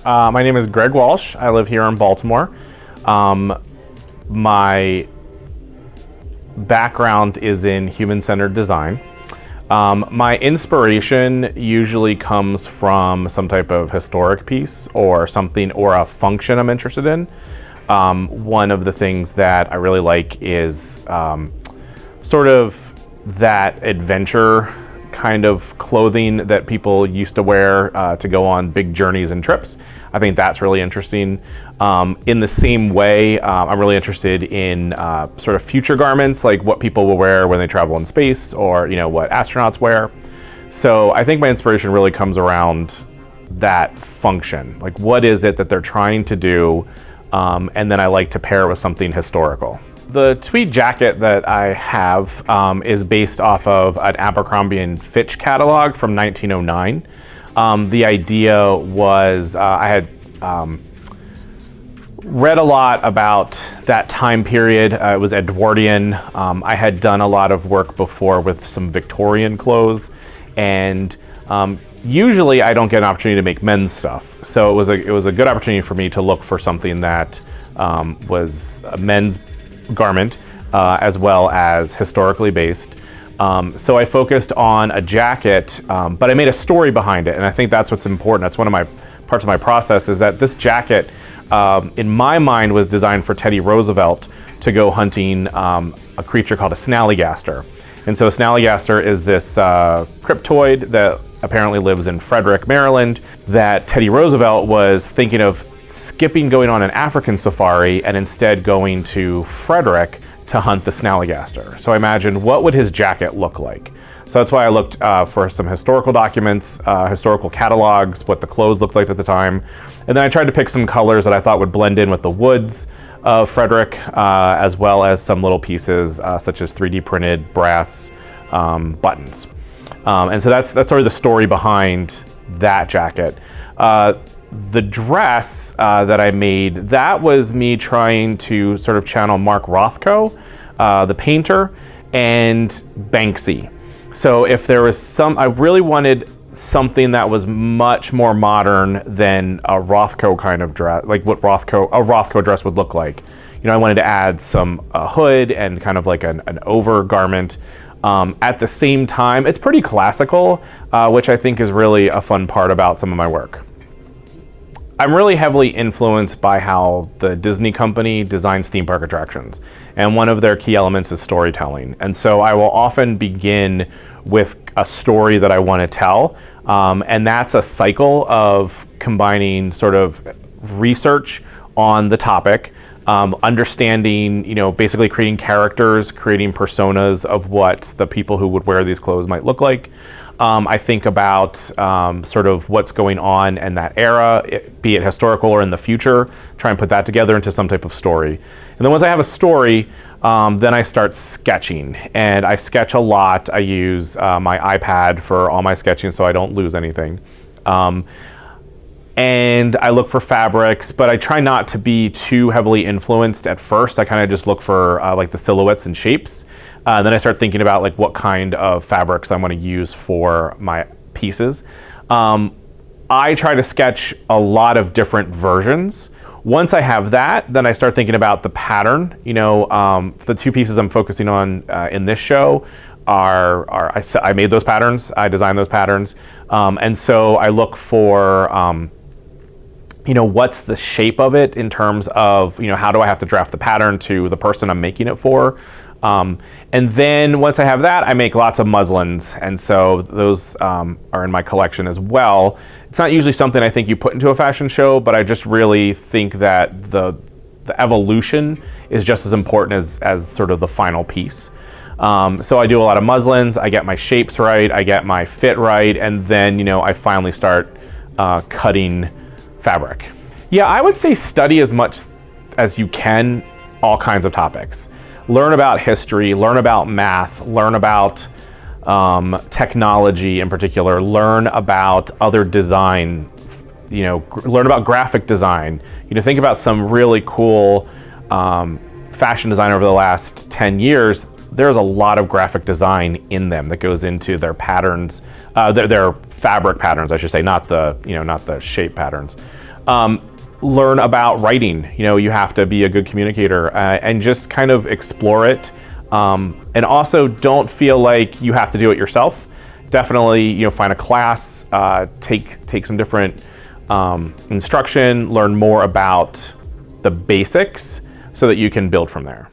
Sure. My name is Greg Walsh. I live here in Baltimore. My background is in human-centered design. My inspiration usually comes from some type of historic piece or something or a function I'm interested in. One of the things that I really like is sort of that adventure kind of clothing that people used to wear to go on big journeys and trips. I think that's really interesting. In the same way, I'm really interested in sort of future garments, like what people will wear when they travel in space, or what astronauts wear. So I think my inspiration really comes around that function. Like, what is it that they're trying to do? And then I like to pair it with something historical. The tweed jacket that I have is based off of an Abercrombie & Fitch catalog from 1909. The idea was I had read a lot about that time period. It was Edwardian. I had done a lot of work before with some Victorian clothes, and usually I don't get an opportunity to make men's stuff. So it was a good opportunity for me to look for something that was a men's garment as well as historically based. So I focused on a jacket, but I made a story behind it, and I think that's what's important. That's one of my parts of my process, is that this jacket, in my mind, was designed for Teddy Roosevelt to go hunting a creature called a snallygaster. And so a snallygaster is this cryptoid that apparently lives in Frederick, Maryland, that Teddy Roosevelt was thinking of skipping going on an African safari and instead going to Frederick to hunt the snallygaster. So I imagined, what would his jacket look like? So that's why I looked for some historical documents, historical catalogs, what the clothes looked like at the time. And then I tried to pick some colors that I thought would blend in with the woods of Frederick, as well as some little pieces such as 3D printed brass buttons. And so that's sort of the story behind that jacket. The dress that I made, that was me trying to sort of channel Mark Rothko, the painter, and Banksy. So if there was I really wanted something that was much more modern than a Rothko kind of dress, like what a Rothko dress would look like. I wanted to add some hood and kind of like an over garment. At the same time, it's pretty classical, which I think is really a fun part about some of my work. I'm really heavily influenced by how the Disney company designs theme park attractions. And one of their key elements is storytelling. And so I will often begin with a story that I want to tell. And that's a cycle of combining sort of research on the topic, understanding, basically creating characters, creating personas of what the people who would wear these clothes might look like. I think about sort of what's going on in that era, be it historical or in the future, try and put that together into some type of story. And then once I have a story, then I start sketching. And I sketch a lot. I use my iPad for all my sketching so I don't lose anything. And I look for fabrics, but I try not to be too heavily influenced at first. I kind of just look for like the silhouettes and shapes. Then I start thinking about like what kind of fabrics I want to use for my pieces. I try to sketch a lot of different versions. Once I have that, then I start thinking about the pattern. The two pieces I'm focusing on in this show I made those patterns, I designed those patterns. And so I look for what's the shape of it in terms of, how do I have to draft the pattern to the person I'm making it for? And then once I have that, I make lots of muslins. And so those are in my collection as well. It's not usually something I think you put into a fashion show, but I just really think that the evolution is just as important as sort of the final piece. So I do a lot of muslins, I get my shapes right, I get my fit right, and then, I finally start cutting fabric. Yeah, I would say study as much as you can all kinds of topics. Learn about history, learn about math, learn about technology in particular, learn about other design, learn about graphic design. Think about some really cool fashion design over the last 10 years. There's a lot of graphic design in them that goes into their patterns, their fabric patterns, I should say, not the shape patterns. Learn about writing. You know, you have to be a good communicator, and just kind of explore it. And also don't feel like you have to do it yourself. Definitely, you know, find a class, take some different instruction, learn more about the basics so that you can build from there.